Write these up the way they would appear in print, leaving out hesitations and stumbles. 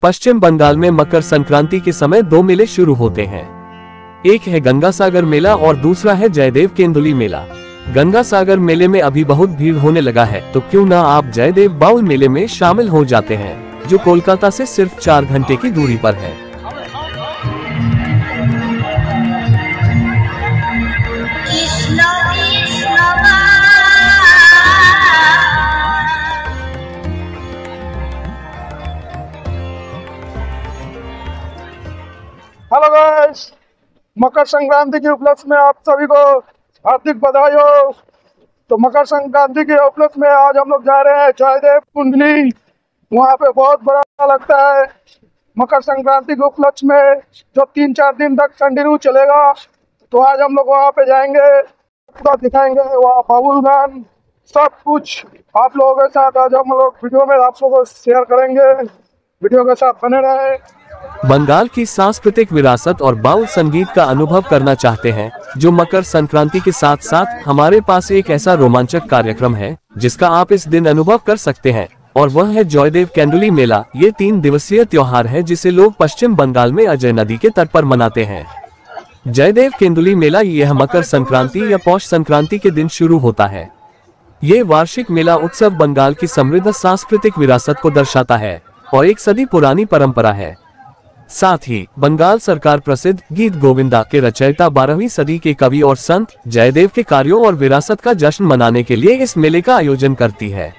पश्चिम बंगाल में मकर संक्रांति के समय दो मेले शुरू होते हैं। एक है गंगा सागर मेला और दूसरा है जयदेव केंदुली मेला। गंगा सागर मेले में अभी बहुत भीड़ होने लगा है, तो क्यों ना आप जयदेव बाउल मेले में शामिल हो जाते हैं, जो कोलकाता से सिर्फ 4 घंटे की दूरी पर है। हेलो गाइस, मकर संक्रांति के उपलक्ष्य में आप सभी को हार्दिक बधाई हो। तो मकर संक्रांति के उपलक्ष्य में आज हम लोग जा रहे हैं जयदेव कुंडली। वहाँ पे बहुत बड़ा लगता है। मकर संक्रांति के उपलक्ष्य में जो 3-4 दिन तक कंटिन्यू चलेगा, तो आज हम लोग वहाँ पे जाएंगे, पूरा दिखाएंगे वहाँ बाउल गान सब कुछ आप लोगों के साथ। आज हम लोग वीडियो में आप लोगों को शेयर करेंगे, वीडियो के साथ बने रहे। बंगाल की सांस्कृतिक विरासत और बाउल संगीत का अनुभव करना चाहते हैं, जो मकर संक्रांति के साथ साथ हमारे पास एक ऐसा रोमांचक कार्यक्रम है जिसका आप इस दिन अनुभव कर सकते हैं, और वह है जयदेव केंदुली मेला। ये 3 दिवसीय त्योहार है जिसे लोग पश्चिम बंगाल में अजय नदी के तट पर मनाते हैं। जयदेव केंदुली मेला यह मकर संक्रांति या पौष संक्रांति के दिन शुरू होता है। ये वार्षिक मेला उत्सव बंगाल की समृद्ध सांस्कृतिक विरासत को दर्शाता है और एक सदी पुरानी परंपरा है। साथ ही बंगाल सरकार प्रसिद्ध गीत गोविंदा के रचयिता 12वीं सदी के कवि और संत जयदेव के कार्यों और विरासत का जश्न मनाने के लिए इस मेले का आयोजन करती है।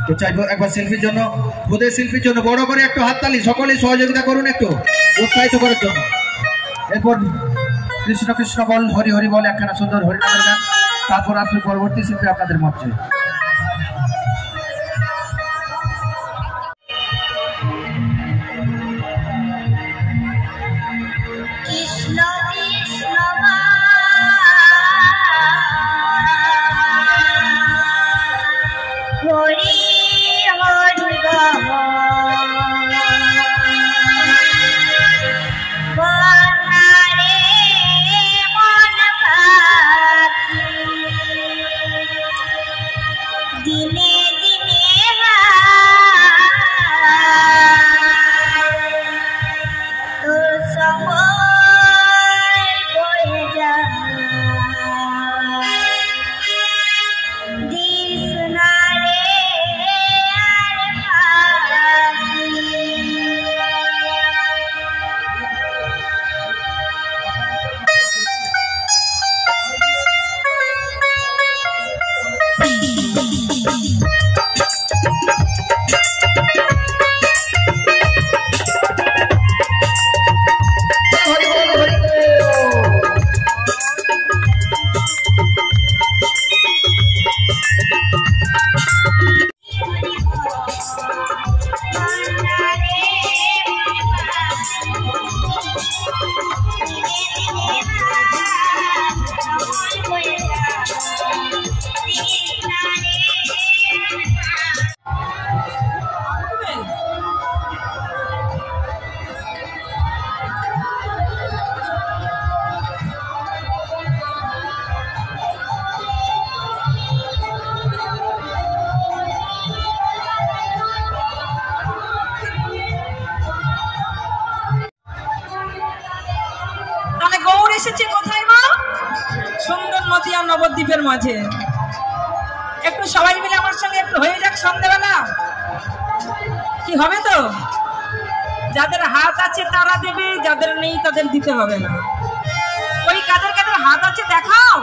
তো চাইবো একবার শিল্পীর জন্য, ওদের শিল্পীর জন্য বড় করে একটু হাততালি, সকলে সহযোগিতা করুন একটু উৎসাহিত করার জন্য। এরপর কৃষ্ণ কৃষ্ণ বল হরি হরি বল একখানা সুন্দর হরিনামের গান, তারপর আসলে পরবর্তী শিল্পী আপনাদের মঞ্চে। সুন্দর নদিয়া নবদ্বীপের মাঝে একটু সবাই মিলে আমার সঙ্গে একটু হয়ে যাক সন্ধ্যাবেলা, কি হবে? তো যাদের হাত আছে তারা দেবে, যাদের নেই তাদের দিতে হবে না। ওই কাদের কাদের হাত আছে দেখাও।